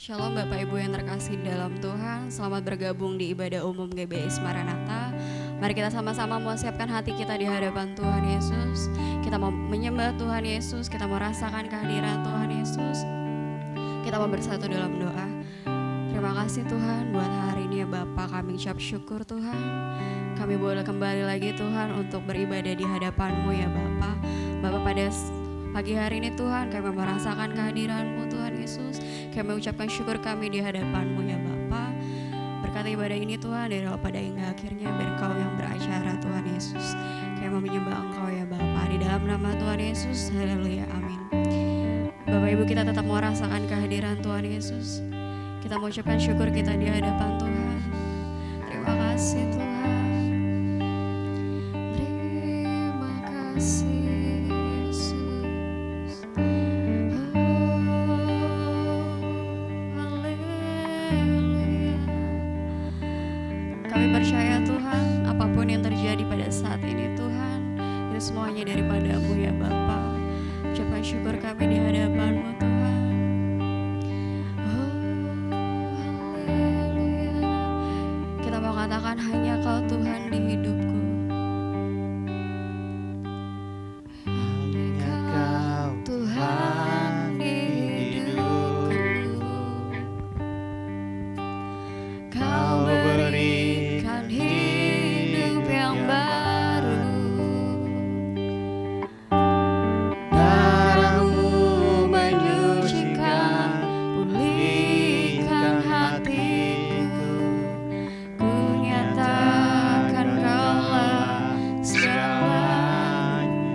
Shalom Bapak Ibu yang terkasih dalam Tuhan. Selamat bergabung di ibadah umum GBIS Maranatha. Mari kita sama-sama mau siapkan hati kita di hadapan Tuhan Yesus. Kita mau menyembah Tuhan Yesus, kita mau rasakan kehadiran Tuhan Yesus. Kita mau bersatu dalam doa. Terima kasih Tuhan buat hari ini ya Bapak, kami ucap syukur Tuhan. Kami boleh kembali lagi Tuhan untuk beribadah di hadapan-Mu ya Bapak. Bapak, pada pagi hari ini Tuhan kami merasakan kehadiran-Mu Tuhan Yesus. Kami mengucapkan syukur kami di hadapan-Mu ya Bapa. Berkati ibadah ini Tuhan dari awal pada hingga akhirnya, biar Engkau yang beracara Tuhan Yesus. Kami mau menyembah Engkau ya Bapa, di dalam nama Tuhan Yesus. Haleluya, amin. Bapak Ibu, kita tetap mau rasakan kehadiran Tuhan Yesus. Kita mau ucapkan syukur kita di hadapan Tuhan. Terima kasih Tuhan. Terima kasih. Percaya Tuhan, apapun yang terjadi pada saat ini Tuhan, itu semuanya daripada-Mu ya Bapa. Ucapkan syukur kami di hadapan-Mu Tuhan. Oh, haleluya. Kita mau katakan hanya Kau Tuhan di hidupku. Hanya Kau Tuhan di hidupku. Kau beri hidup yang baru, darah-Mu menyucikan, pulihkan hatiku. Ku nyatakan Kaulah segalanya.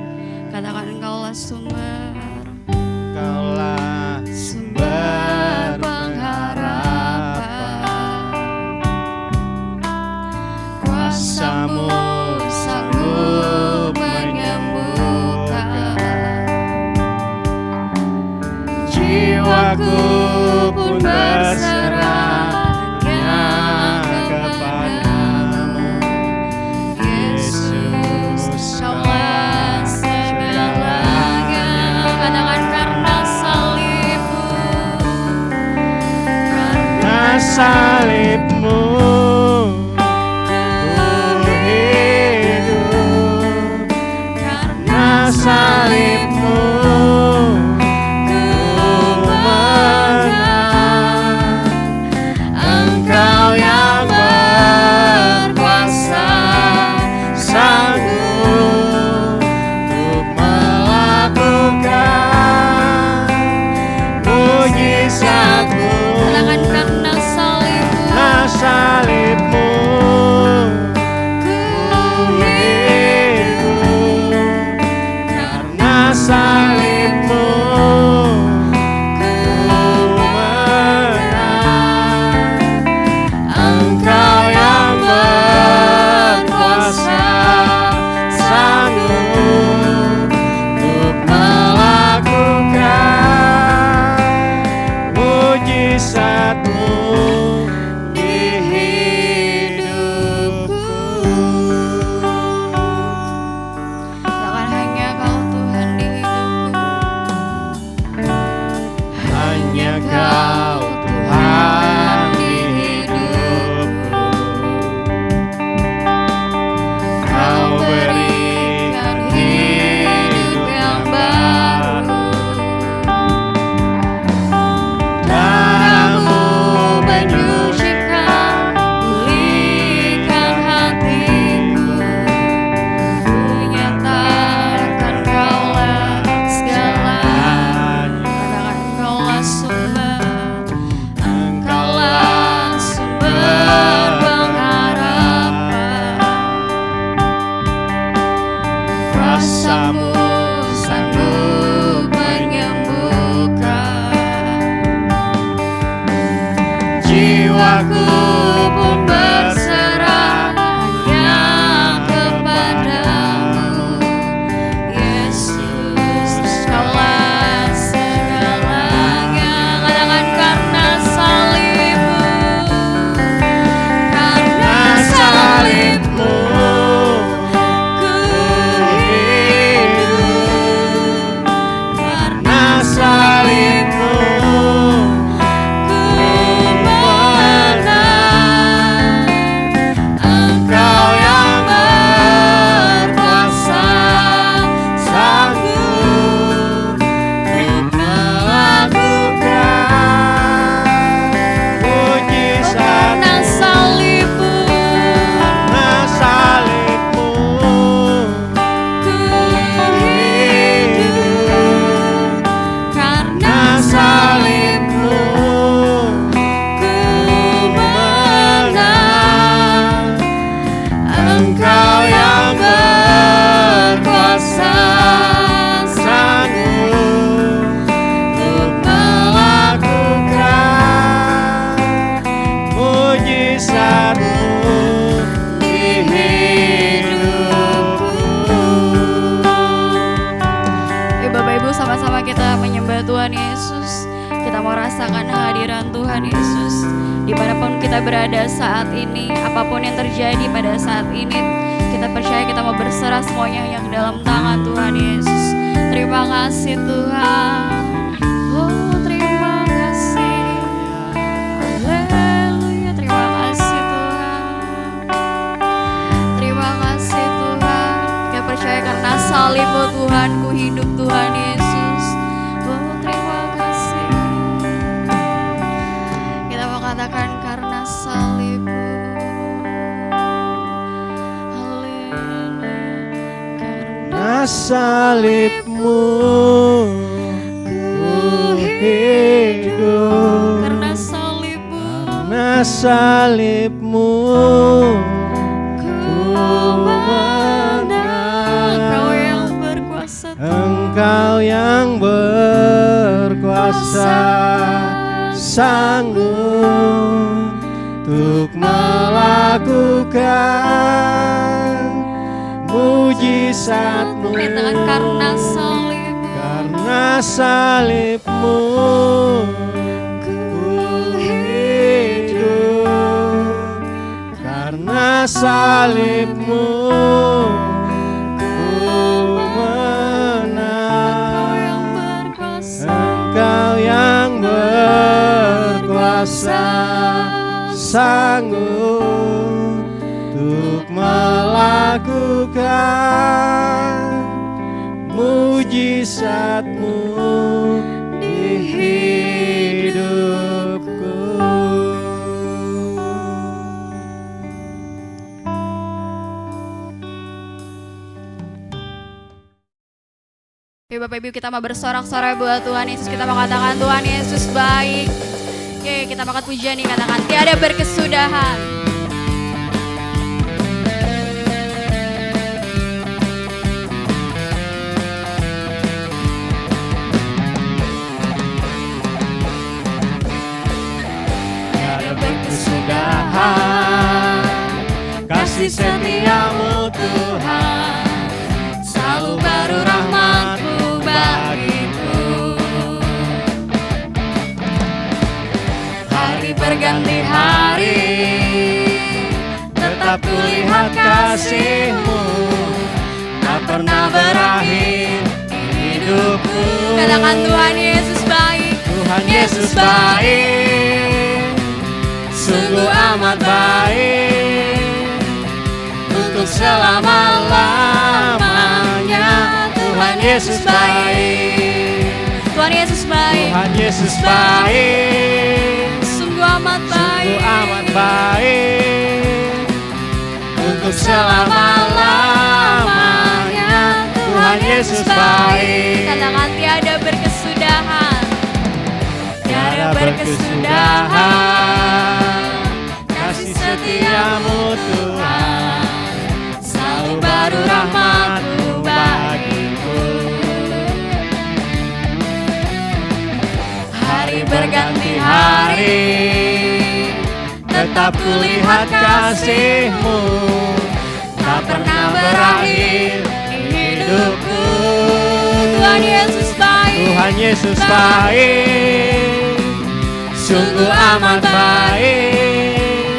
Katakan Kaulah sumber, Kaulah sumber pengharapan. Kuasa-Mu sanggup menyembuhkan, jiwaku pun berserah hanya kepada-Mu. Yesus, Kaulah segalanya. Katakan karena salib-Mu, karena salib-Mu salib-Mu ku menang. Engkau yang berkuasa, sanggup untuk melakukan mujizat-Mu. Katakan karena salib-Mu, karena salib-Mu salib-Mu ku menang. Engkau yang berkuasa, sanggup untuk melakukan mujizat-Mu di hidupku. Jangan hanya Kau Tuhan di hanya Kau Tuhan di hidupku. Kau berikan hidup yang baru, darah-Mu menyucikan, pulihkan hatiku. Ku nyatakan Kaulah segalanya. Katakan Kaulah sumber, Engkaulah sumber pengharapan. Kuasa-Mu sanggup menyembuhkan, jiwaku pun berserah hanya kepada-Mu. Yesus, Kaulah segalanya. Katakan karena salib-Mu, karena salib-Mu ku hidup. Karena salib-Mu ku kita menyembah Tuhan Yesus. Kita mau rasakan hadiran Tuhan Yesus. Dimanapun kita berada saat ini, apapun yang terjadi pada saat ini, kita percaya kita mau berserah semuanya yang dalam tangan Tuhan Yesus. Terima kasih Tuhan. Oh terima kasih. Haleluya. Terima kasih Tuhan. Terima kasih Tuhan. Kita percaya karena salib-Mu Tuhan, ku hidup Tuhan Yesus. Oh terima kasih. Kita mau katakan karena salib-Mu. Haleluya. Karena salib-Mu ku hidup. Karena salib-Mu. Karena salib-Mu ku menang. Engkau yang berkuasa Tuhan. Engkau yang berkuasa, sanggup untuk melakukan mujizat-Mu. Katakan karena salib-Mu. Karena salib-Mu ku hidup. Karena salib-Mu ku menang. Engkau yang berkuasa, sanggup untuk melakukan mujizat-Mu di hidupku. Bapak Ibu, kita mau bersorak-sorai buat Tuhan Yesus. Kita mau katakan Tuhan Yesus baik. Oke, kita mau pujian nih, katakan tiada berkesudahan. Tiada berkesudahan kasih setia-Mu Tuhan, selalu baru rahmat-Mu bagiku. Hari berganti hari, tetap kulihat kasih-Mu, tak pernah berakhir di hidupku. Katakan Tuhan Yesus baik. Tuhan Yesus baik, sungguh amat baik, untuk selama-lamanya. Tuhan Yesus baik, Tuhan Yesus baik. Tuhan Yesus baik, Sungguh amat baik. sungguh amat baik, untuk selama-lamanya. Tuhan Yesus baik. Katakan tiada berkesudahan. Tiada berkesudahan kasih setia-Mu Tuhan, selalu baru rahmat-Mu bagiku. Hari berganti hari, tetap kulihat kasih-Mu, tak pernah berakhir di hidupku. Tuhan Yesus baik. Tuhan Yesus baik, sungguh amat baik,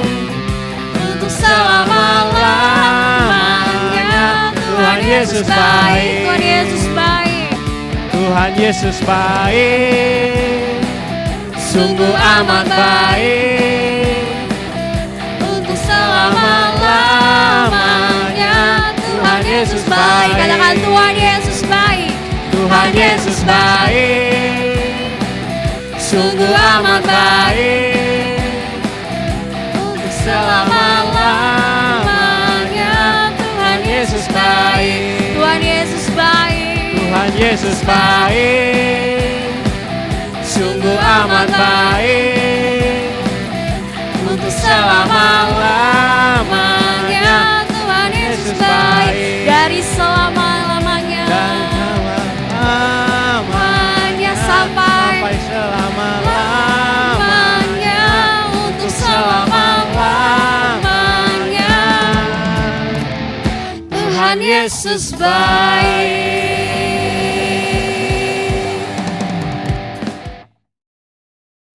untuk selama-lamanya. Tuhan Yesus baik, Tuhan Yesus baik. Tuhan Yesus baik, sungguh amat baik, untuk selama-lamanya. Tuhan Yesus baik. Katakan Tuhan Yesus baik. Tuhan Yesus baik, sungguh amat baik, untuk selama-lamanya. Tuhan Yesus baik, Tuhan Yesus baik. Tuhan Yesus baik, sungguh amat baik, untuk selama-lamanya. Tuhan Yesus baik. Dari selama-lamanya. Hanya sampai selama-lamanya, untuk selama-lamanya. Tuhan Yesus baik.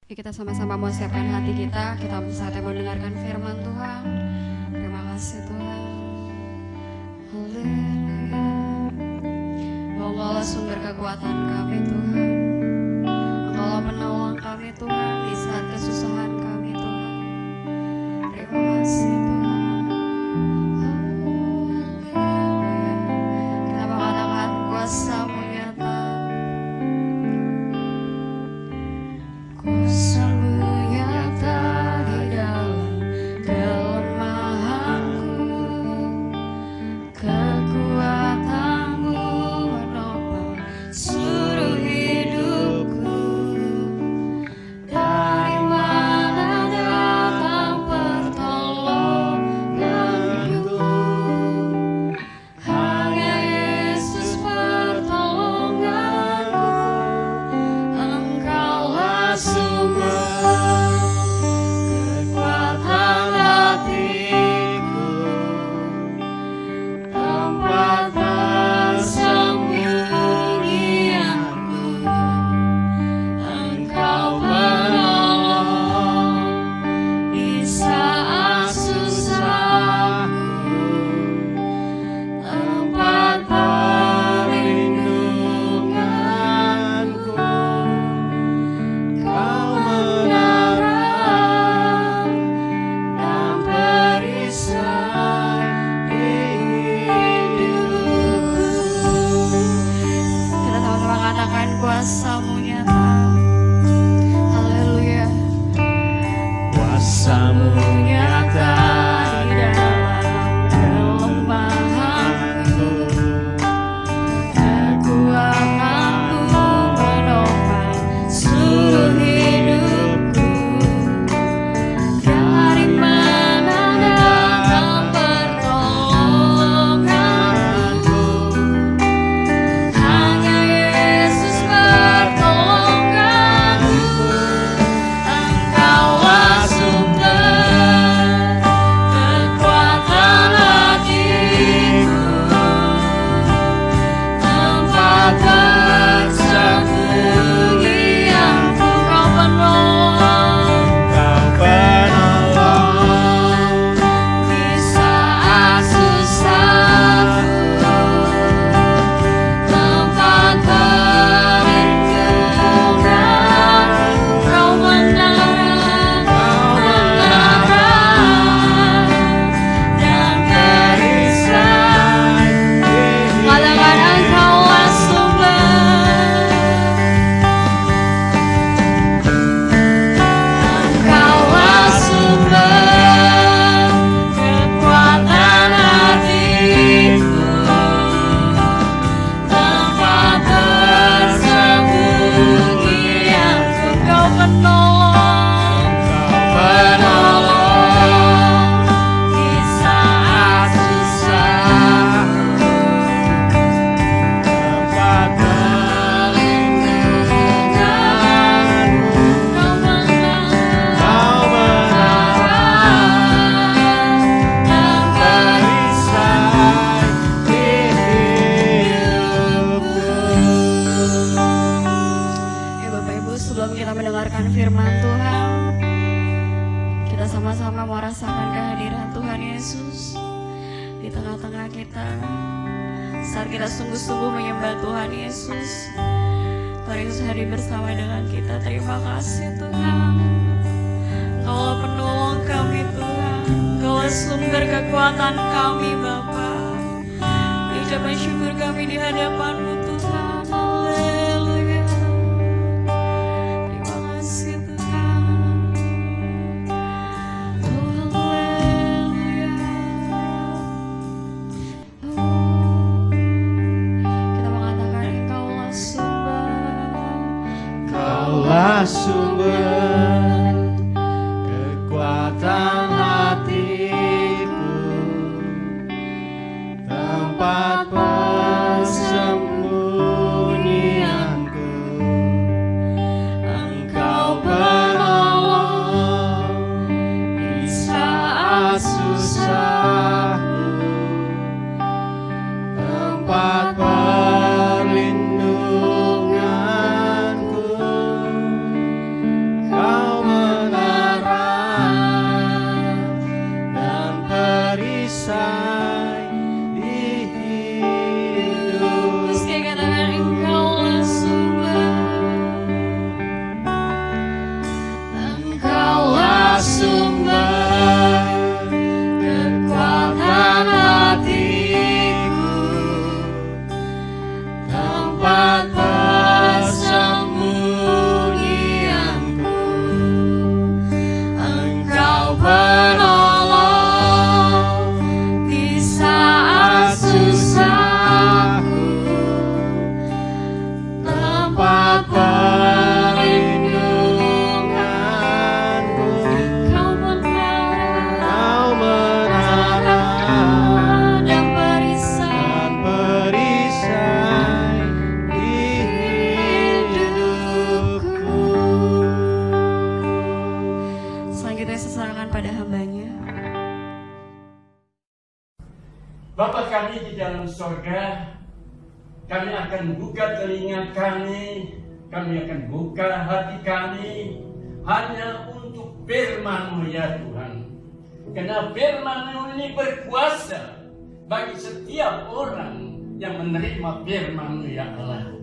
Yuk kita sama-sama mau siapkan hati kita saatnya mendengarkan firman Tuhan. Terima kasih Tuhan. Haleluya. Engkaulah sumber kekuatan kami Tuhan. Engkaulah penolong kami Tuhan di saat kesusahan kami Tuhan. Terima kasih Tuhan. Haleluya. Kita mengatakan kuasa-Mu nyata. Kuasa-Mu nyata di dalam kelemahanku. Kekuatan-Mu menopang seluruh hidupku. Dari mana datang pertolonganku? Hanya Yesus pertolonganku. Engkaulah sumber kekuatan hatiku, tempat persembunyianku. Engkau penolong di saat susahku, tempat perlindunganku. Kau menerang dan perisai hidupku. Kita sama-sama katakan kuasa-Mu nyata. Haleluya. Kuasa-Mu nyata di dalam kelemahanku. Kekuatan-Mu menopang seluruh hidupku. Dari mana datang pertolonganku? Hanya Yesus pertolonganku. Engkaulah sumber kekuatan hatiku, tempat persembunyianku. Kau penolong di saat susahku, tempat perlindunganku. Kau menerang dan perisai. Katakan engkaulah sumber. Engkaulah sumber kekuatan hatiku, tempat persembunyianku. Kau penolong di saat susahku, tempat perlindunganku. Kau menerang dan Perisai hidupku. Ya Bapak Ibu, sebelum kita mendengarkan firman Tuhan, kita sama-sama mau rasakan kehadiran Tuhan Yesus di tengah-tengah kita. Saat kita sungguh-sungguh menyembah Tuhan Yesus, Tuhan Yesus hadir bersama dengan kita. Terima kasih Tuhan. Engkaulah penolong kami Tuhan. Engkaulah sumber kekuatan kami Bapa. Ucapan syukur kami di hadapan-Mu Tuhan. Haleluya. Terima kasih Tuhan. Oh haleluya. Kita mengatakan Engkaulah sumber. Kaulah sumber kekuatan hatiku, tempat persembunyianku. Engkau penolong di saat susahku, tempat perlindunganku. Kau di dalam sorga, kami akan buka telinga kami akan buka hati kami hanya untuk firman-Mu ya Tuhan. Karena firman-Mu ini berkuasa bagi setiap orang yang menerima firman-Mu ya Allah.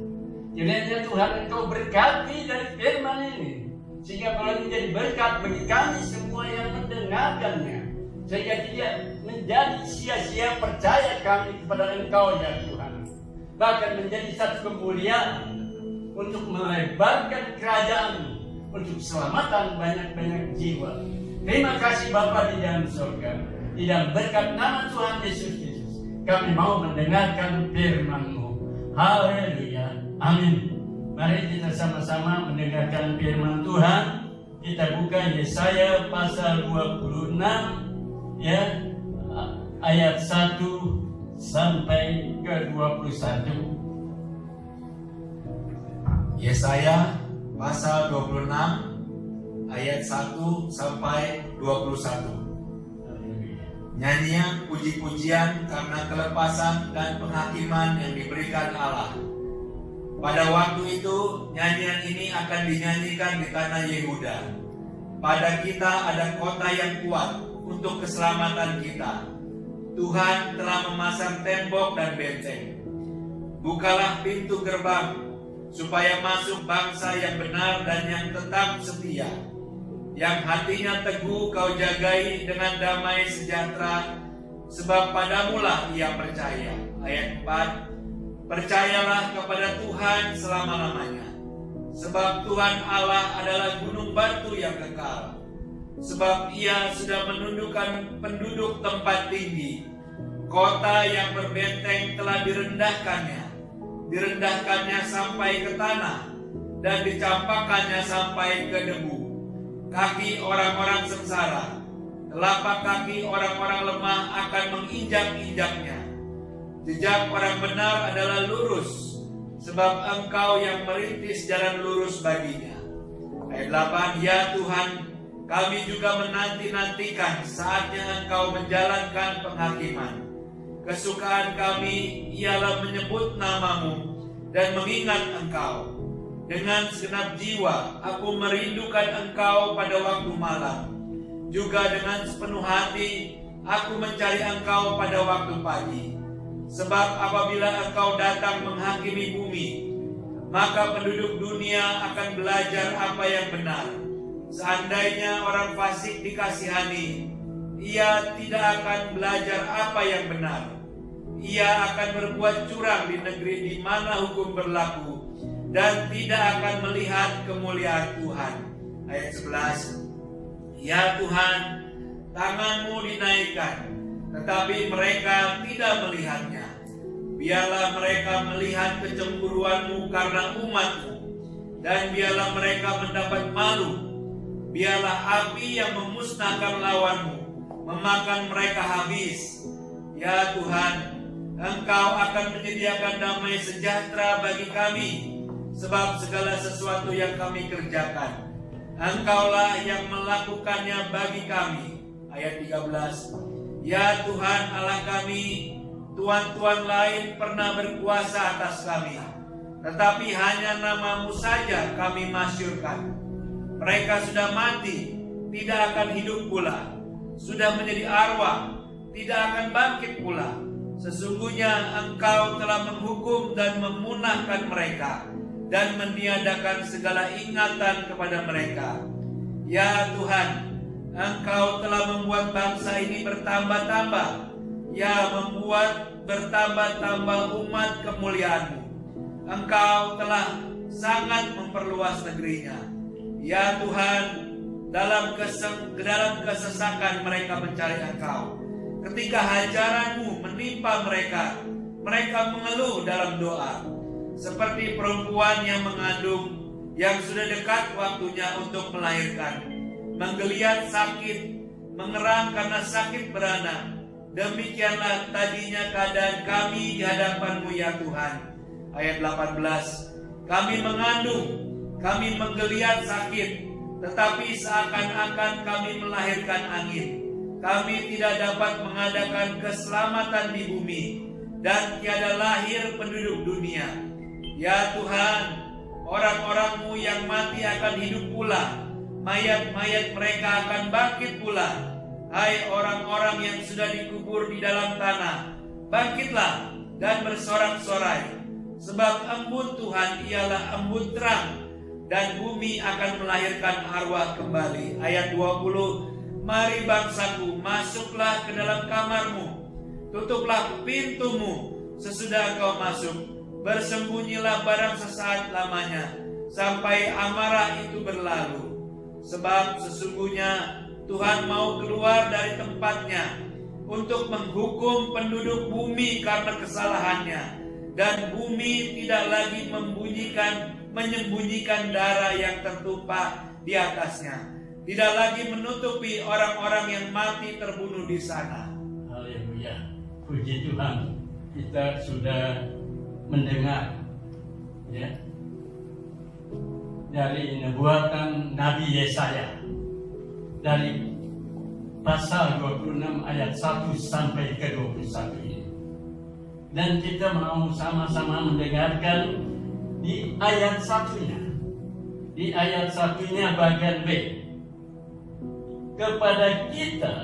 Kiranya Tuhan Engkau berkati dari firman ini, sehingga boleh menjadi berkat bagi kami semua yang mendengarkannya, sehingga tidak menjadi sia-sia percaya kami kepada Engkau ya Tuhan, bahkan menjadi satu kemuliaan untuk melebarkan kerajaan, untuk keselamatan banyak-banyak jiwa. Terima kasih Bapa di dalam surga. Di dalam berkat nama Tuhan Yesus Kristus, kami mau mendengarkan firman-Mu. Haleluya. Amin. Mari kita sama-sama mendengarkan firman Tuhan. Kita buka Yesaya pasal 26 ya, ayat 1 sampai ke 21. Yesaya pasal 26 ayat 1 sampai 21. Nyanyian puji-pujian karena kelepasan dan penghakiman yang diberikan Allah. Pada waktu itu nyanyian ini akan dinyanyikan di tanah Yehuda. Pada kita ada kota yang kuat untuk keselamatan kita. Tuhan telah memasang tembok dan benteng. Bukalah pintu gerbang supaya masuk bangsa yang benar dan yang tetap setia, yang hatinya teguh kau jagai dengan damai sejahtera, sebab padamulah ia percaya. Ayat 4, percayalah kepada Tuhan selama-lamanya, sebab Tuhan Allah adalah gunung batu yang kekal, sebab ia sudah menundukkan penduduk tempat tinggi. Kota yang berbenteng telah direndahkannya sampai ke tanah, dan dicampakkannya sampai ke debu. Kaki orang-orang sengsara, telapak kaki orang-orang lemah akan menginjak-injaknya. Jejak orang benar adalah lurus, sebab Engkau yang merintis jalan lurus baginya. Ayat 8, ya Tuhan, kami juga menanti-nantikan saatnya Engkau menjalankan penghakiman. Kesukaan kami ialah menyebut nama-Mu dan mengingat Engkau. Dengan segenap jiwa aku merindukan Engkau pada waktu malam. Juga dengan sepenuh hati aku mencari Engkau pada waktu pagi. Sebab apabila Engkau datang menghakimi bumi, maka penduduk dunia akan belajar apa yang benar. Seandainya orang fasik dikasihani, ia tidak akan belajar apa yang benar. Ia akan berbuat curang di negeri di mana hukum berlaku, dan tidak akan melihat kemuliaan Tuhan. Ayat 11, ya Tuhan, tangan-Mu dinaikkan, tetapi mereka tidak melihatnya. Biarlah mereka melihat kecemburuan-Mu karena umat-Mu, dan biarlah mereka mendapat malu. Biarlah api yang memusnahkan lawan-Mu memakan mereka habis. Ya Tuhan, Engkau akan menyediakan damai sejahtera bagi kami, sebab segala sesuatu yang kami kerjakan, Engkaulah yang melakukannya bagi kami. Ayat 13, ya Tuhan Allah kami, tuan-tuan lain pernah berkuasa atas kami, tetapi hanya nama-Mu saja kami masyurkan. Mereka sudah mati, tidak akan hidup pula, sudah menjadi arwah, tidak akan bangkit pula. Sesungguhnya Engkau telah menghukum dan memunahkan mereka, dan meniadakan segala ingatan kepada mereka. Ya Tuhan, Engkau telah membuat bangsa ini bertambah-tambah, ya membuat bertambah-tambah umat kemuliaan-Mu. Engkau telah sangat memperluas negerinya. Ya Tuhan, dalam kesesakan mereka mencari Engkau. Ketika hajaran-Mu menimpa mereka, mereka mengeluh dalam doa. Seperti perempuan yang mengandung, yang sudah dekat waktunya untuk melahirkan, menggeliat sakit, mengerang karena sakit beranak. Demikianlah tadinya keadaan kami di hadapan-Mu ya Tuhan. Ayat 18, kami mengandung, kami menggeliat sakit, tetapi seakan-akan kami melahirkan angin. Kami tidak dapat mengadakan keselamatan di bumi, dan tiada lahir penduduk dunia. Ya Tuhan, orang-orang-Mu yang mati akan hidup pula, mayat-mayat mereka akan bangkit pula. Hai orang-orang yang sudah dikubur di dalam tanah, bangkitlah dan bersorak-sorai, sebab embun Tuhan ialah embun terang, dan bumi akan melahirkan arwah kembali. Ayat 20, mari bangsaku, masuklah ke dalam kamarmu, tutuplah pintumu sesudah kau masuk, bersembunyilah barang sesaat lamanya, sampai amarah itu berlalu. Sebab sesungguhnya Tuhan mau keluar dari tempatnya untuk menghukum penduduk bumi karena kesalahannya, dan bumi tidak lagi menyembunyikan darah yang tertumpah di atasnya, tidak lagi menutupi orang-orang yang mati terbunuh di sana. Haleluya. Puji Tuhan, kita sudah mendengar ya dari nubuatan Nabi Yesaya dari pasal 26 ayat 1 sampai ke 21 ini. Dan kita mau sama-sama mendengarkan di ayat satunya. Di ayat satunya bagian B. Kepada kita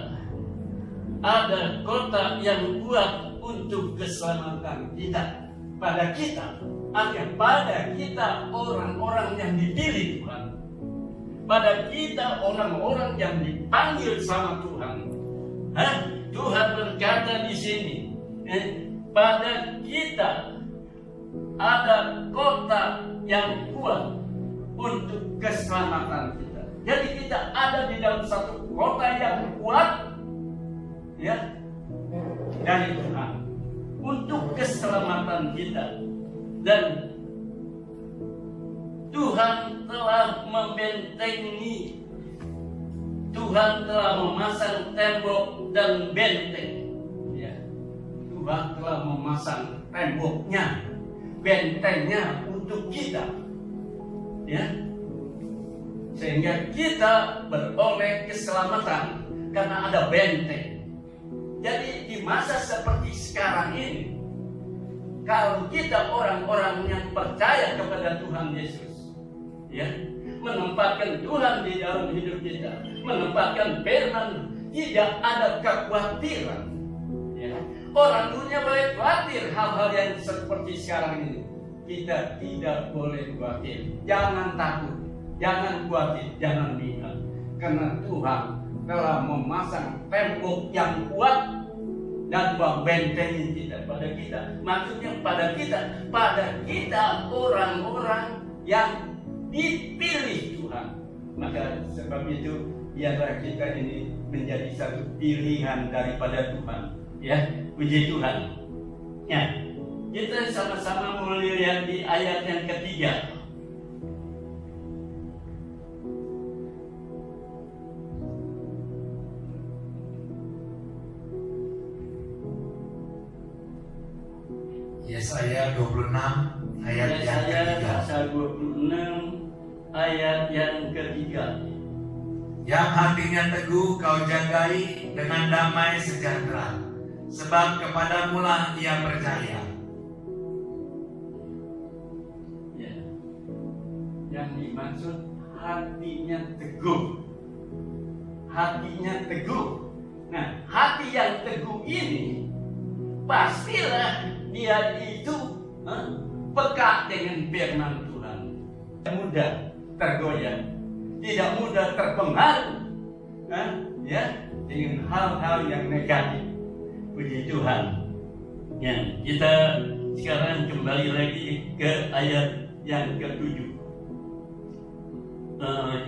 ada kota yang kuat untuk keselamatan kita. Pada kita, artinya pada kita orang-orang yang dipilih Tuhan. Pada kita orang-orang yang dipanggil sama Tuhan. Tuhan berkata di sini, pada kita ada kota yang kuat untuk keselamatan kita. Jadi kita ada di dalam satu kota yang kuat, ya, dari Tuhan untuk keselamatan kita. Dan Tuhan telah membentengi, Tuhan telah memasang tembok dan benteng. Ya. Tuhan telah memasang temboknya, bentengnya untuk kita. Ya. Sehingga kita beroleh keselamatan karena ada benteng. Jadi di masa seperti sekarang ini, kalau kita orang-orang yang percaya kepada Tuhan Yesus, ya, menempatkan Tuhan di dalam hidup kita, menempatkan firman, tidak ada kekhawatiran. Ya. Orang dunia boleh khawatir hal-hal yang seperti sekarang ini. Kita tidak boleh khawatir. Jangan takut, jangan khawatir, jangan bingung. Karena Tuhan telah memasang tembok yang kuat dan membentengi kita pada kita. Maksudnya pada kita orang-orang yang dipilih Tuhan. Maka sebab itu biarlah kita ini menjadi satu pilihan daripada Tuhan. Ya, puji Tuhan. Ya, kita sama-sama mulai lihat di ayat yang ketiga. Yesaya 26 ayat yang ketiga. Pasal 26 ayat yang ketiga. Yang hatinya teguh kau jagai dengan damai sejahtera, sebab kepadamulah ia percaya. Ya. Yang dimaksud hatinya teguh. Hatinya teguh. Nah, hati yang teguh ini pastilah dia itu peka dengan firman Tuhan. Tidak mudah tergoyah, tidak mudah terpengaruh, ya, dengan hal-hal yang negatif. Puji Tuhan. Ya, kita sekarang kembali lagi ke ayat yang ke-7.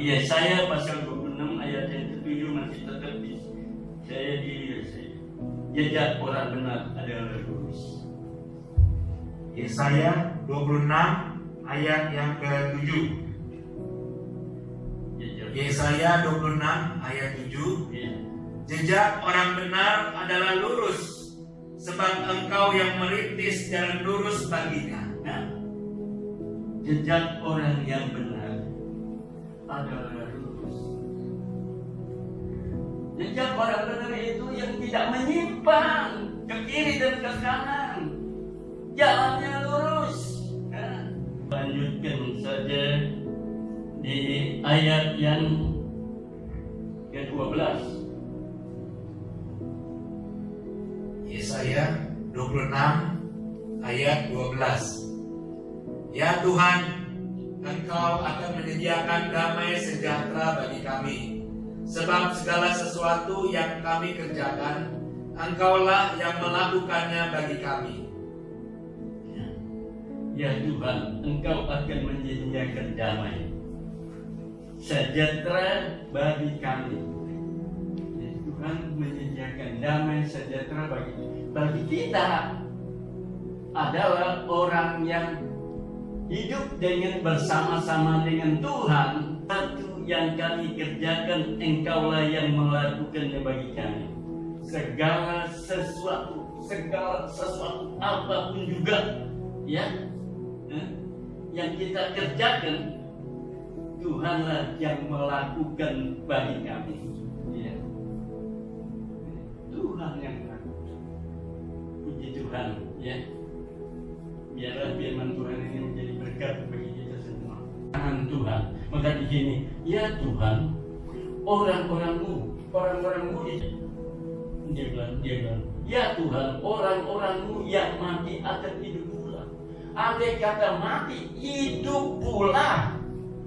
Yesaya pasal 26 ayat yang ke-7 masih tetap di saya di jejak orang benar adalah lurus. Yesaya 26 ayat yang ke-7. Yesaya 26 ayat 7. Ya. Jejak orang benar adalah lurus, sebab engkau yang merintis jalan lurus baginya. Nah, jejak orang yang benar adalah lurus. Jejak orang benar itu yang tidak menyimpang ke kiri dan ke kanan. jalannya lurus. Lanjutkan saja di ayat yang ke-12. Yesaya 26 ayat 12. Ya Tuhan, Engkau akan menyediakan damai sejahtera bagi kami, sebab segala sesuatu yang kami kerjakan, Engkaulah yang melakukannya bagi kami. Ya Tuhan, Engkau akan menyediakan damai sejahtera bagi kami. Ya Tuhan, menyediakan damai sejahtera bagi kita adalah orang yang hidup dengan bersama-sama dengan Tuhan. Satu yang kami kerjakan, Engkaulah yang melakukannya bagi kami. Segala sesuatu apapun juga, ya, yang kita kerjakan, Tuhanlah yang melakukan bagi kami. Ya. Tuhan yang melakukan. Puji Tuhan, ya. Biarlah firman Tuhan ini menjadi berkat bagi kita semua. Tangan Tuhan, maka di sini, ya Tuhan, orang-orangmu dia bilang, ya Tuhan, orang-orangmu yang mati akan hidup pula. Andai kata mati, hidup pula,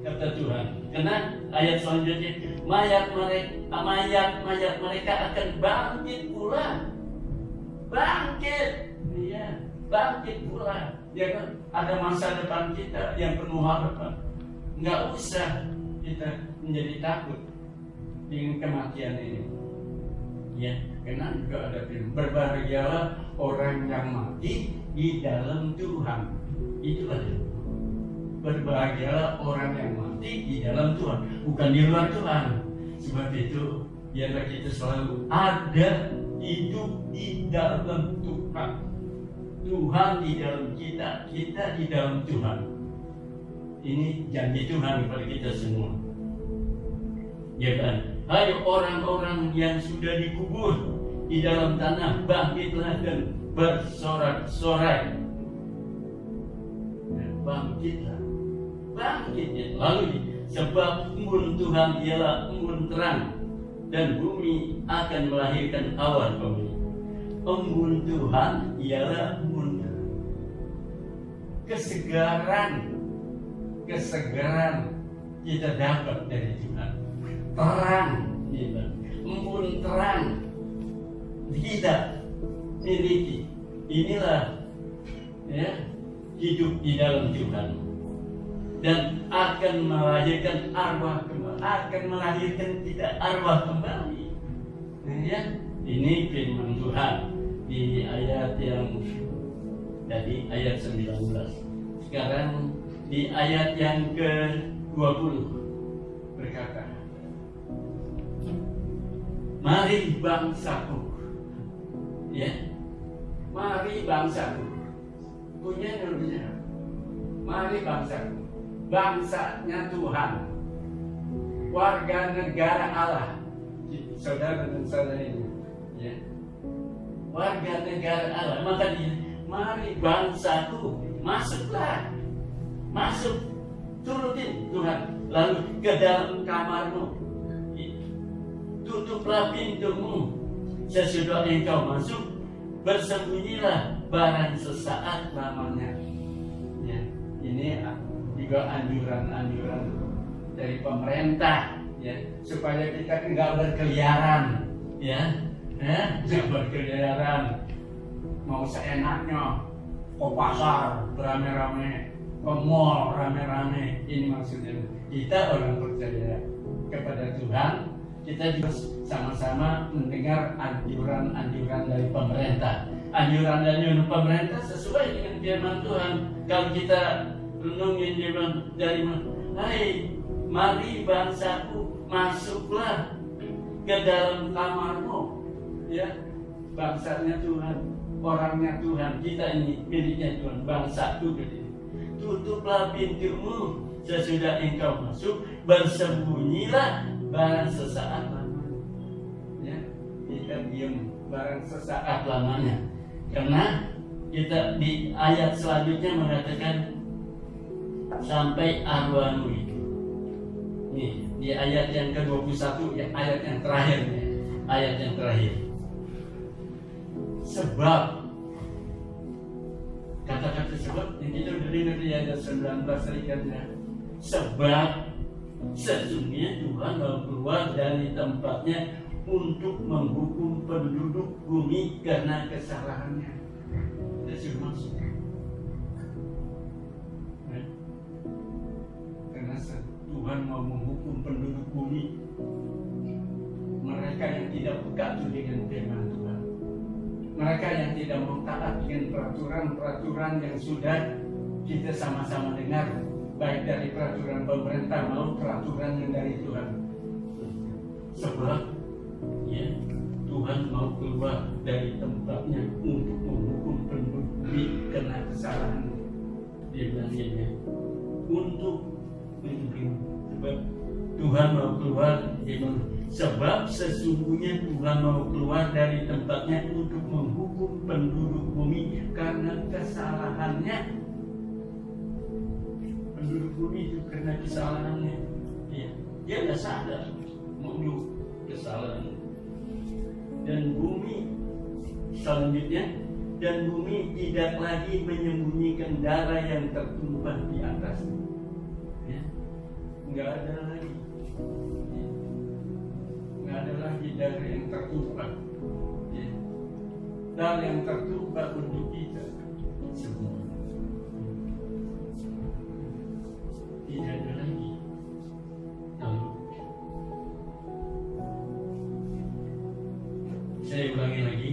kata Tuhan. Karena ayat selanjutnya, mayat mereka akan bangkit pula. Bangkit pula. Ya kan? Ada masa depan kita yang penuh harapan. Nggak usah kita menjadi takut dengan kematian ini. Ya, karena juga ada firman, berbahagialah orang yang mati di dalam Tuhan. Itulah dia. Berbahagialah orang yang mati di dalam Tuhan, bukan di luar Tuhan. Sebab itu, biarlah kita selalu ada hidup di dalam Tuhan. Tuhan di dalam kita, kita di dalam Tuhan. Ini janji Tuhan kepada kita semua. Ya kan? Hai orang-orang yang sudah dikubur di dalam tanah, bangkitlah dan bersorak-sorai. Bangkitlah. Lalu sebab embun Tuhan ialah embun terang, dan bumi akan melahirkan awan pemulih. Embun Tuhan ialah embun terang. Kesegaran kita dapat dari Tuhan. Terang, embun terang kita miliki. Inilah, ya, hidup di dalam Tuhan, dan akan melahirkan arwah kembali, akan melahirkan kita arwah kembali. Ya, ini firman Tuhan di ayat yang tadi, ayat 19. Sekarang di ayat yang ke-20 berkata, mari bangsaku, ya, mari bangsaku, punya Indonesia, mari bangsaku, bangsanya Tuhan, warga negara Allah, saudara dan saudarinya, ya, warga negara Allah. Maka mari bangsaku, masuk, turutin Tuhan, lalu ke dalam kamarmu, tutuplah pintumu, sesudah engkau masuk, bersembunyilah barang sesaat lamanya. Ya, ini juga anjuran dari pemerintah, ya, supaya kita nggak berkeliaran, ya, nggak berkeliaran, mau seenaknya ke pasar rame-rame, ke mall rame-rame. Ini maksudnya kita orang percaya kepada Tuhan. Kita juga sama-sama mendengar anjuran dari pemerintah. Anjuran dari pemerintah sesuai dengan firman Tuhan. Kalau kita renungin dari hai, mari bangsaku, masuklah ke dalam kamarmu. Ya, bangsanya Tuhan, orangnya Tuhan, kita ini miliknya Tuhan, bangsa Tuhan. Tutuplah pintumu, sesudah engkau masuk, bersembunyilah barang sesaat lamanya. Ya, kita diam barang sesaat lamanya. Karena kita di ayat selanjutnya mengatakan sampai arwahmu itu. Nih, di ayat yang ke-21, ya, ayat yang terakhir nih. Ayat yang terakhir. Sebab kata-kata sebab yang kita udah dengar di ayat 19 terikatnya. Sebab sesungguhnya Tuhan mau keluar dari tempatnya untuk menghukum penduduk bumi karena kesalahannya. Itu sudah masuk. Karena Tuhan mau menghukum penduduk bumi, mereka yang tidak patuh dengan firman Tuhan, mereka yang tidak mau taat dengan peraturan-peraturan yang sudah kita sama-sama dengar, baik dari peraturan pemerintah maupun peraturan yang dari Tuhan. Sebab ya, Tuhan mau keluar dari tempatnya untuk menghukum penduduk bumi karena kesalahan. Dia bilang ini untuk sebab Tuhan mau keluar, sebab sesungguhnya Tuhan mau keluar dari tempatnya untuk menghukum penduduk bumi karena kesalahannya. Penduduk bumi itu karena kesalahannya. Dia nggak sadar mau kesalahan. Dan bumi selanjutnya, dan bumi tidak lagi menyembunyikan darah yang tertumpah di atasnya. Nggak ada lagi, nggak ada lagi darah yang tertumpah, darah yang tertumpah untuk kita semua. Tidak ada lagi. Saya ulangi lagi.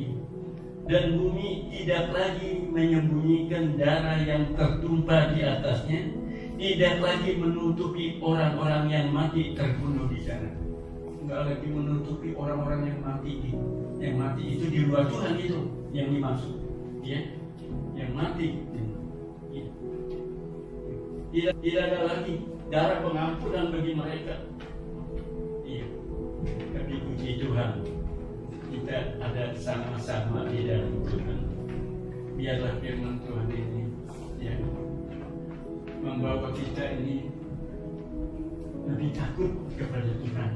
Dan bumi tidak lagi menyembunyikan darah yang tertumpah di atasnya, tidak lagi menutupi orang-orang yang mati terbunuh di sana. Enggak lagi menutupi orang-orang yang mati. Yang mati itu di luar Tuhan itu yang dimaksud, ya, yang mati. Ya. Tidak ada lagi darah pengampunan bagi mereka. Iya. Tapi puji Tuhan, kita ada sama-sama di dalam Tuhan. Biarlah firman Tuhan ini, ya, membawa kita ini lebih takut kepada Tuhan.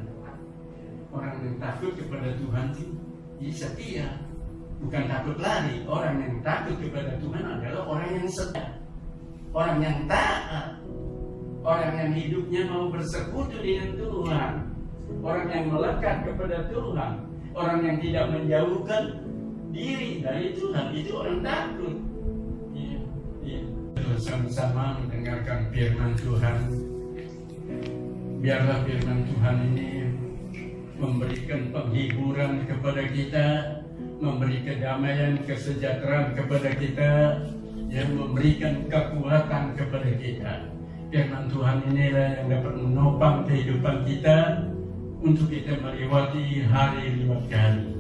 Orang yang takut kepada Tuhan itu setia, bukan takut lari. Orang yang takut kepada Tuhan adalah orang yang setia, orang yang taat, orang yang hidupnya mau bersekutu dengan Tuhan, orang yang melekat kepada Tuhan, orang yang tidak menjauhkan diri dari Tuhan. Itu orang takut. Sama-sama mendengarkan firman Tuhan. Biarlah firman Tuhan ini memberikan penghiburan kepada kita, memberi kedamaian, kesejahteraan kepada kita, yang memberikan kekuatan kepada kita. Firman Tuhan inilah yang dapat menopang kehidupan kita untuk kita melewati hari lewat hari.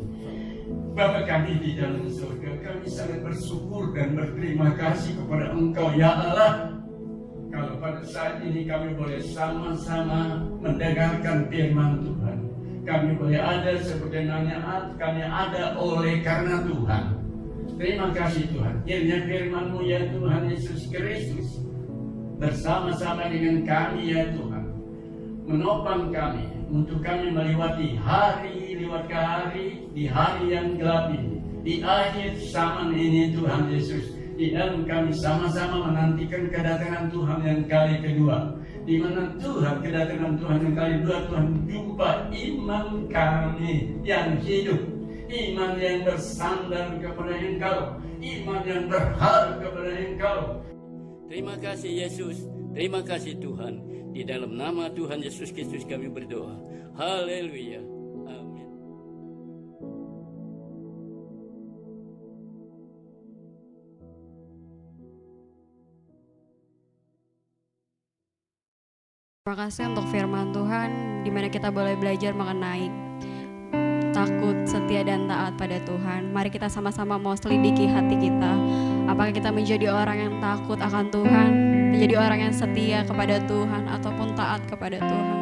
Bapa kami di dalam surga, kami sangat bersyukur dan berterima kasih kepada Engkau, ya Allah. Kalau pada saat ini kami boleh sama-sama mendengarkan firman Tuhan, kami boleh ada sebenarnya kami ada oleh karena Tuhan. Terima kasih Tuhan. Kiranya firman-Mu ya Tuhan Yesus Kristus bersama-sama dengan kami ya Tuhan, menopang kami untuk kami melewati hari lewat hari, di hari yang gelap ini, di akhir zaman ini Tuhan Yesus, di dalam kami sama-sama menantikan kedatangan Tuhan yang kali kedua, di mana Tuhan kedatangan Tuhan yang kali kedua, Tuhan jumpa iman kami yang hidup, iman yang bersandar kepada Engkau, iman yang berharap kepada Engkau. Terima kasih Yesus, terima kasih Tuhan. Di dalam nama Tuhan Yesus Kristus kami berdoa. Haleluya. Amin. Terima kasih untuk firman Tuhan, di mana kita boleh belajar mengenai takut, setia, dan taat pada Tuhan. Mari kita sama-sama mau selidiki hati kita. Apakah kita menjadi orang yang takut akan Tuhan, menjadi orang yang setia kepada Tuhan, ataupun taat kepada Tuhan.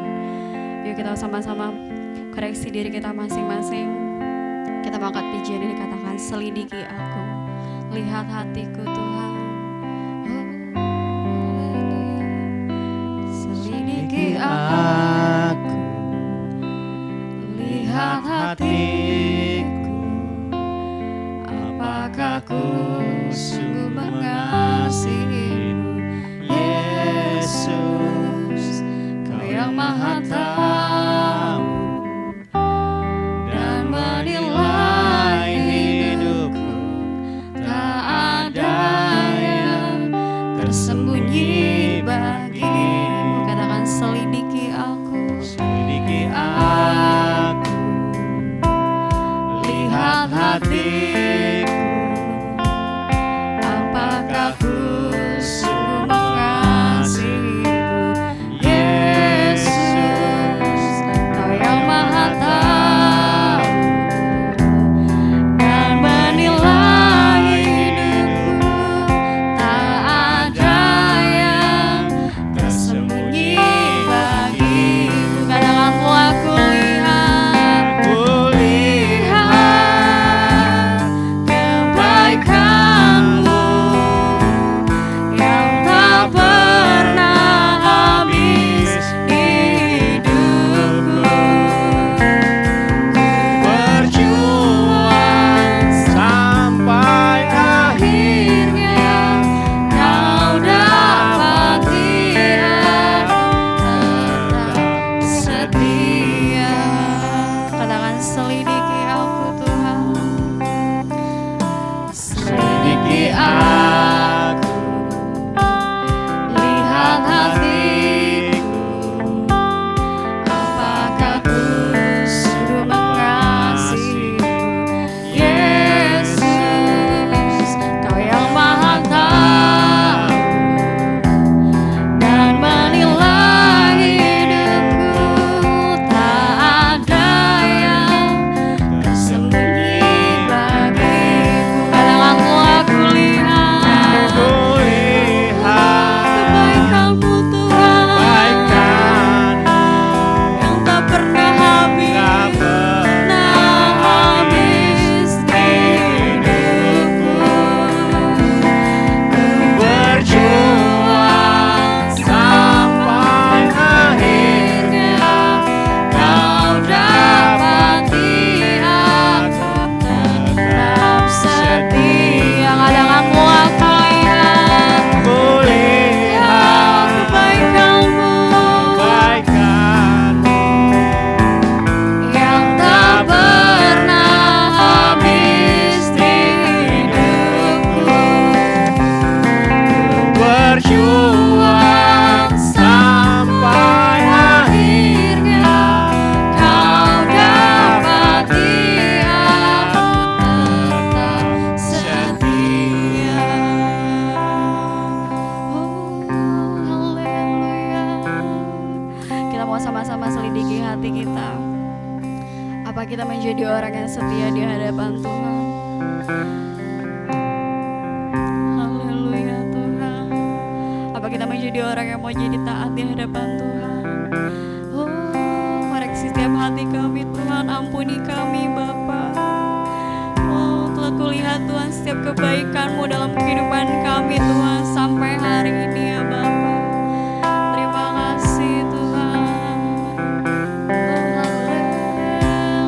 Yuk kita sama-sama koreksi diri kita masing-masing. Kita mengangkat pujian ini, katakan selidiki aku. lihat hatiku Tuhan. Selidiki Aku lihat hatiku, apakah ku sungguh mengasihimu, Yesus, Kau yang Maha Tahu dan menilai hidupku. Tak ada yang tersembunyi bagimu. Katakan selidiki aku. Selidiki aku, lihat hatiku, Apakah ku sungguh mengasihimu, Yesus, Kau yang Maha Tahu dan menilai hidupku. Tak ada yang tersembunyi bagimu. Katakan aku lihat, kulihat kebaikanmu yang tak pernah habis di hidupku. berjuang sampai akhirnya. Kau dapati aku tetap setia. Katakan selidiki aku Tuhan. Selidiki aku, lihat hatiku, apakah ku sungguh mengasihimu, Yesus, Kau yang Maha Tahu dan menilai hidupku. Tak ada yang tersembunyi bagimu. Katakan aku lihat kebaikanmu Tuhan, Kebaikanmu yang tak pernah habis, tak pernah habis di hidupku. berjuang sampai akhirnya. Kau dapati aku tetap setia. Katakan aku lihat Kulihat kebaikanmu kebaikanmu yang tak pernah habis di hidupku. berjuang sampai akhirnya. Kau dapati aku tetap setia. Oh, haleluya. Kita mau sama-sama selidiki hati kita. Apa kita menjadi orang yang setia di hadapan Tuhan? Haleluya Tuhan. Apa kita menjadi orang yang mau jadi taat di hadapan Tuhan? Oh, koreksi setiap hati kami Tuhan, ampuni kami Bapa. Oh, telah kulihat Tuhan setiap kebaikan-Mu dalam kehidupan kami Tuhan sampai hari ini ya Bapa. Terima kasih Tuhan. Oh,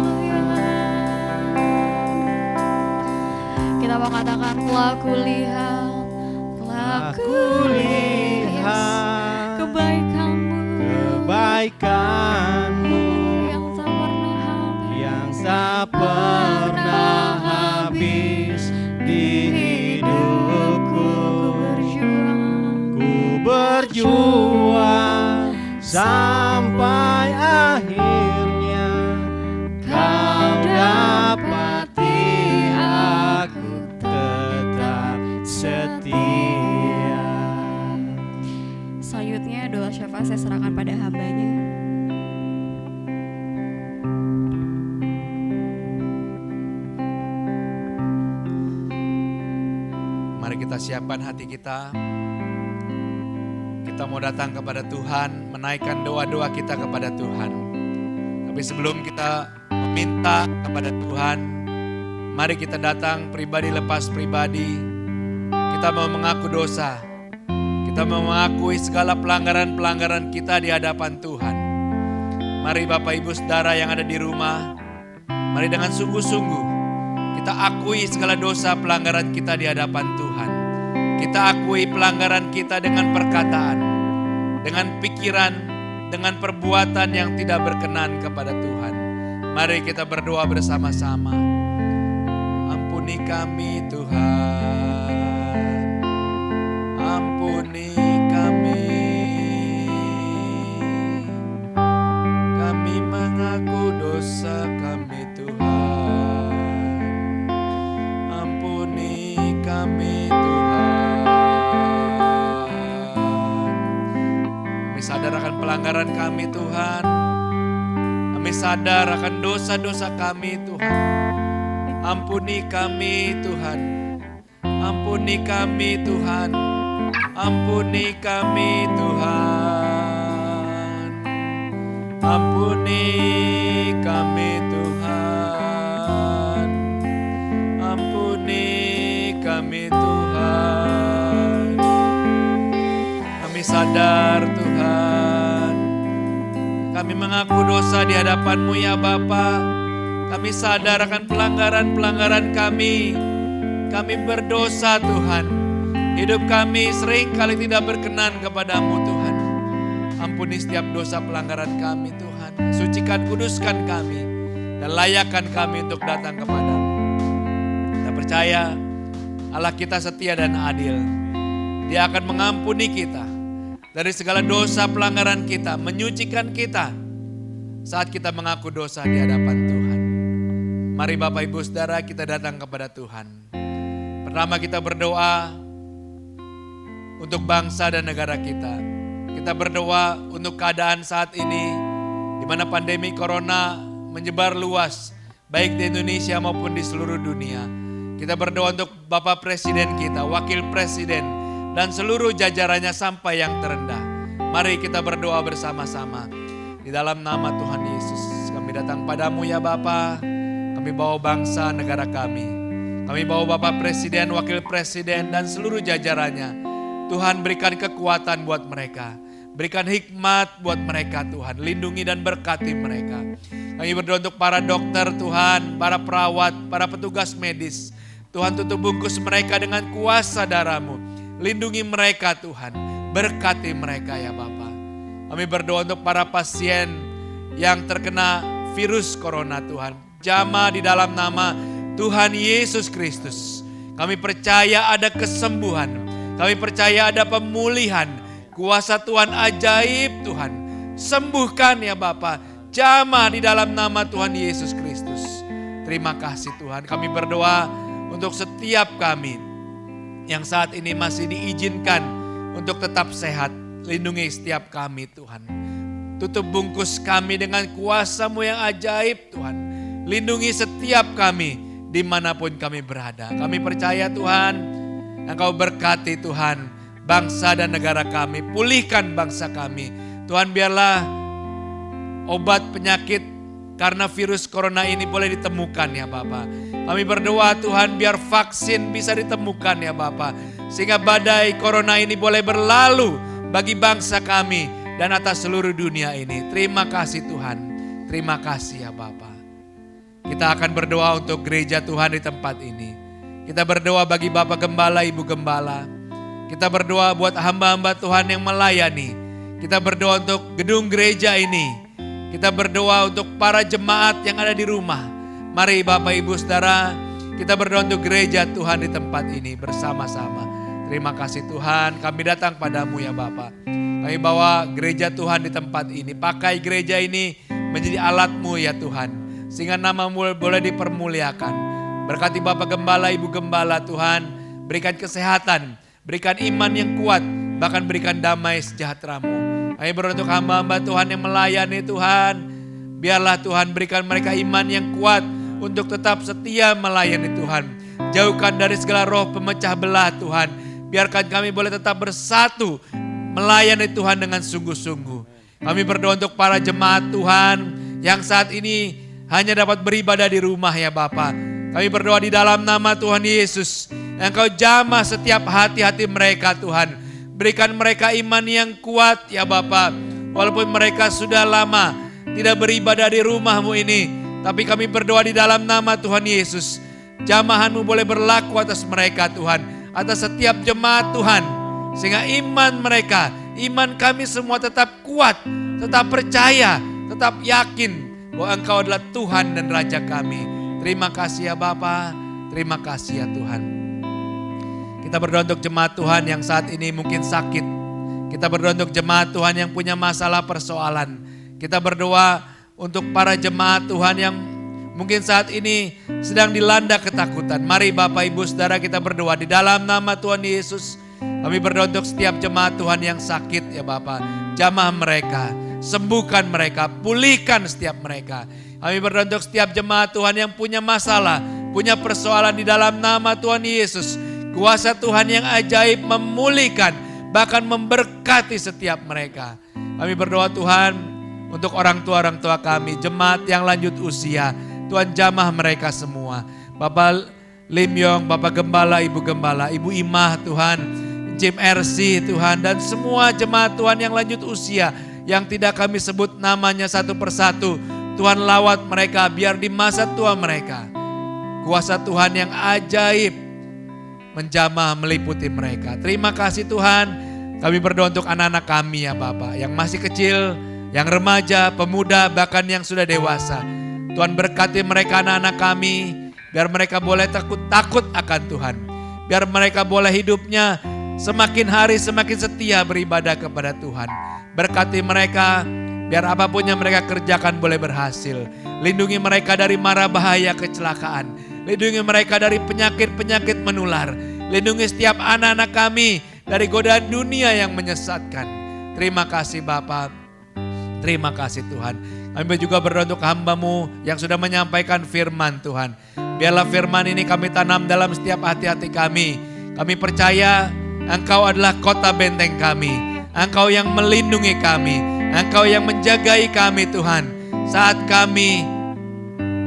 haleluya. Kita mau katakan telah kulihat Kulihat kebaikan-Mu kebaikanmu yang tak pernah habis. yang tak pernah habis di hidupku. Ku berjuang sampai akhirnya. Kau dapati aku tetap setia. Selanjutnya doa syafaat saya serahkan pada hambanya. Mari kita siapkan hati kita. Kita mau datang kepada Tuhan, menaikkan doa-doa kita kepada Tuhan. Tapi sebelum kita meminta kepada Tuhan, mari kita datang pribadi lepas pribadi Kita mau mengaku dosa. Kita mau mengakui segala pelanggaran-pelanggaran kita di hadapan Tuhan. Mari Bapak Ibu Saudara yang ada di rumah, mari dengan sungguh-sungguh kita akui segala dosa pelanggaran kita di hadapan Tuhan. Kita akui pelanggaran kita dengan perkataan, dengan pikiran, dengan perbuatan yang tidak berkenan kepada Tuhan. Mari kita berdoa bersama-sama. Ampuni kami Tuhan, ampuni kami. Kami mengaku dosa kami Tuhan, ampuni kami Tuhan. Kami sadar akan pelanggaran kami Tuhan. Kami sadar akan dosa-dosa kami Tuhan. Ampuni kami Tuhan, ampuni kami Tuhan, ampuni kami Tuhan, ampuni kami Tuhan, ampuni kami Tuhan. Kami sadar Tuhan, kami mengaku dosa di hadapan-Mu ya Bapa. Kami sadar akan pelanggaran-pelanggaran kami. Kami berdosa Tuhan. Hidup kami sering kali tidak berkenan kepadamu Tuhan. Ampuni setiap dosa pelanggaran kami Tuhan. Sucikan, kuduskan kami. Dan layakkan kami untuk datang kepadamu. Kita percaya Allah kita setia dan adil. Dia akan mengampuni kita dari segala dosa pelanggaran kita. Menyucikan kita saat kita mengaku dosa di hadapan Tuhan. Mari Bapak Ibu Saudara kita datang kepada Tuhan. Pertama kita berdoa untuk bangsa dan negara kita. Kita berdoa untuk keadaan saat ini di mana pandemi corona menyebar luas baik di Indonesia maupun di seluruh dunia. Kita berdoa untuk Bapak Presiden kita, Wakil Presiden dan seluruh jajarannya sampai yang terendah. Mari kita berdoa bersama-sama. Di dalam nama Tuhan Yesus kami datang padamu ya Bapa. Kami bawa bangsa negara kami. Kami bawa Bapak Presiden, Wakil Presiden dan seluruh jajarannya. Tuhan berikan kekuatan buat mereka. Berikan hikmat buat mereka Tuhan. Lindungi dan berkati mereka. Kami berdoa untuk para dokter Tuhan, para perawat, para petugas medis. Tuhan tutup bungkus mereka dengan kuasa darah-Mu. Lindungi mereka Tuhan. Berkati mereka ya Bapa. Kami berdoa untuk para pasien yang terkena virus corona Tuhan. Jamah di dalam nama Tuhan Yesus Kristus. Kami percaya ada kesembuhan. Kami percaya ada pemulihan. Kuasa Tuhan ajaib Tuhan. Sembuhkan ya Bapa. Jamah di dalam nama Tuhan Yesus Kristus. Terima kasih Tuhan. Kami berdoa untuk setiap kami yang saat ini masih diizinkan untuk tetap sehat. Lindungi setiap kami Tuhan. Tutup bungkus kami dengan kuasa-Mu yang ajaib Tuhan. Lindungi setiap kami dimanapun kami berada. Kami percaya Tuhan, Engkau berkati Tuhan bangsa dan negara kami. Pulihkan bangsa kami. Tuhan biarlah obat penyakit karena virus corona ini boleh ditemukan ya Bapa. Kami berdoa Tuhan biar vaksin bisa ditemukan ya Bapa. Sehingga badai corona ini boleh berlalu bagi bangsa kami dan atas seluruh dunia ini. Terima kasih Tuhan. Terima kasih ya Bapa. Kita akan berdoa untuk gereja Tuhan di tempat ini. Kita berdoa bagi Bapak Gembala, Ibu Gembala. Kita berdoa buat hamba-hamba Tuhan yang melayani. Kita berdoa untuk gedung gereja ini. Kita berdoa untuk para jemaat yang ada di rumah. Mari Bapak Ibu Saudara, kita berdoa untuk gereja Tuhan di tempat ini bersama-sama. Terima kasih Tuhan, kami datang padamu ya Bapa. Kami bawa gereja Tuhan di tempat ini. Pakai gereja ini menjadi alat-Mu ya Tuhan. Sehingga nama-Mu boleh dipermuliakan. Berkati Bapak Gembala, Ibu Gembala Tuhan. Berikan kesehatan, berikan iman yang kuat, bahkan berikan damai sejahtera-Mu. Kami berdoa untuk hamba-hamba Tuhan yang melayani Tuhan. Biarlah Tuhan berikan mereka iman yang kuat untuk tetap setia melayani Tuhan. Jauhkan dari segala roh pemecah belah Tuhan. Biarkan kami boleh tetap bersatu melayani Tuhan dengan sungguh-sungguh. Kami berdoa untuk para jemaat Tuhan yang saat ini hanya dapat beribadah di rumah ya Bapa. Kami berdoa di dalam nama Tuhan Yesus. Engkau jamah setiap hati-hati mereka Tuhan. Berikan mereka iman yang kuat ya Bapa. Walaupun mereka sudah lama tidak beribadah di rumah-Mu ini, tapi kami berdoa di dalam nama Tuhan Yesus. Jamahan-Mu boleh berlaku atas mereka Tuhan, atas setiap jemaat Tuhan. Sehingga iman mereka, iman kami semua tetap kuat, tetap percaya, tetap yakin bahwa Engkau adalah Tuhan dan Raja kami. Terima kasih ya Bapa, terima kasih ya Tuhan. Kita berdoa untuk jemaat Tuhan yang saat ini mungkin sakit. Kita berdoa untuk jemaat Tuhan yang punya masalah persoalan. Kita berdoa untuk para jemaat Tuhan yang mungkin saat ini sedang dilanda ketakutan. Mari Bapak Ibu Saudara kita berdoa di dalam nama Tuhan Yesus. Kami berdoa untuk setiap jemaat Tuhan yang sakit ya Bapak. Jamah mereka, sembuhkan mereka, pulihkan setiap mereka. Kami berdoa untuk setiap jemaat Tuhan yang punya masalah, punya persoalan di dalam nama Tuhan Yesus. Kuasa Tuhan yang ajaib memulihkan, bahkan memberkati setiap mereka. Kami berdoa Tuhan untuk orang tua kami, jemaat yang lanjut usia. Tuhan jamah mereka semua. Bapak Lim Yong, Bapak Gembala, Ibu Imah Tuhan, Jim RC Tuhan, dan semua jemaat Tuhan yang lanjut usia, yang tidak kami sebut namanya satu persatu. Tuhan lawat mereka biar di masa tua mereka, kuasa Tuhan yang ajaib menjamah meliputi mereka. Terima kasih Tuhan. Kami berdoa untuk anak-anak kami ya Bapak, yang masih kecil, yang remaja, pemuda, bahkan yang sudah dewasa. Tuhan berkati mereka anak-anak kami, biar mereka boleh takut akan Tuhan. Biar mereka boleh hidupnya semakin hari semakin setia beribadah kepada Tuhan. Berkati mereka, biar apapun yang mereka kerjakan boleh berhasil. Lindungi mereka dari mara bahaya kecelakaan. Lindungi mereka dari penyakit-penyakit menular. Lindungi setiap anak-anak kami dari godaan dunia yang menyesatkan. Terima kasih Bapa. Terima kasih Tuhan. Kami juga berdoa untuk hamba-Mu yang sudah menyampaikan firman Tuhan. Biarlah firman ini kami tanam dalam setiap hati-hati kami. Kami percaya Engkau adalah kota benteng kami. Engkau yang melindungi kami. Engkau yang menjagai kami Tuhan. Saat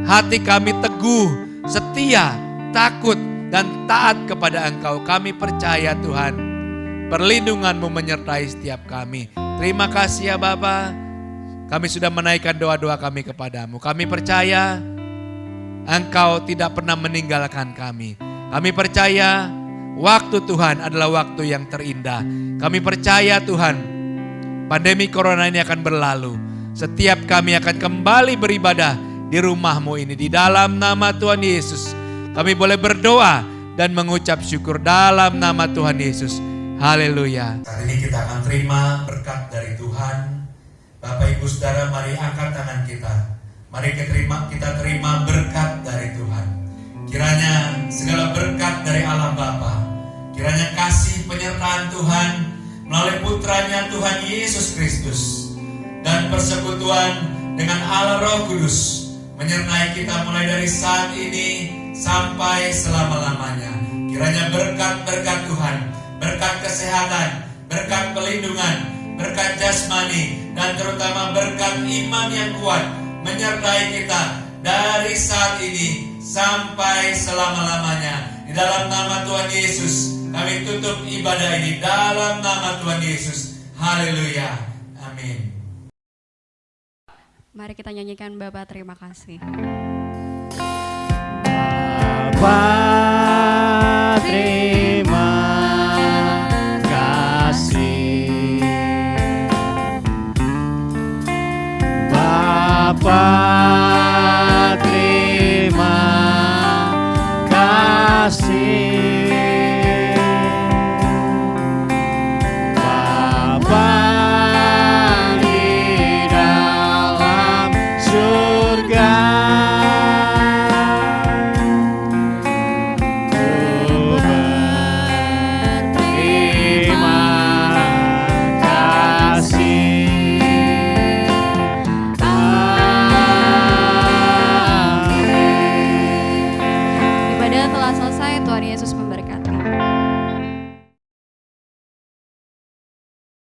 hati kami teguh, setia, takut, dan taat kepada Engkau. Kami percaya Tuhan, perlindungan-Mu menyertai setiap kami. Terima kasih ya Bapa. Kami sudah menaikkan doa-doa kami kepadamu. Kami percaya Engkau tidak pernah meninggalkan kami. Kami percaya waktu Tuhan adalah waktu yang terindah. Kami percaya Tuhan, pandemi corona ini akan berlalu. Setiap kami akan kembali beribadah di rumah-Mu ini. Di dalam nama Tuhan Yesus kami boleh berdoa dan mengucap syukur dalam nama Tuhan Yesus. Haleluya. Saat ini kita akan terima berkat dari Tuhan. Bapak Ibu Saudara, mari angkat tangan kita. Mari kita terima berkat dari Tuhan. Kiranya segala berkat dari Allah Bapa, kiranya kasih penyertaan Tuhan melalui putranya Tuhan Yesus Kristus, dan persekutuan dengan Allah Roh Kudus menyertai kita mulai dari saat ini sampai selama-lamanya. Kiranya berkat-berkat Tuhan, berkat kesehatan, berkat pelindungan, berkat jasmani, dan terutama berkat iman yang kuat menyertai kita dari saat ini sampai selama-lamanya. Di dalam nama Tuhan Yesus kami tutup ibadah ini, dalam nama Tuhan Yesus. Haleluya. Amin. Mari kita nyanyikan Bapak terima kasih. Bapa terima kasih. Bapa terima kasih. Bapa di dalam surga, ku berterima kasih. Ibadah telah selesai, Tuhan Yesus memberkati.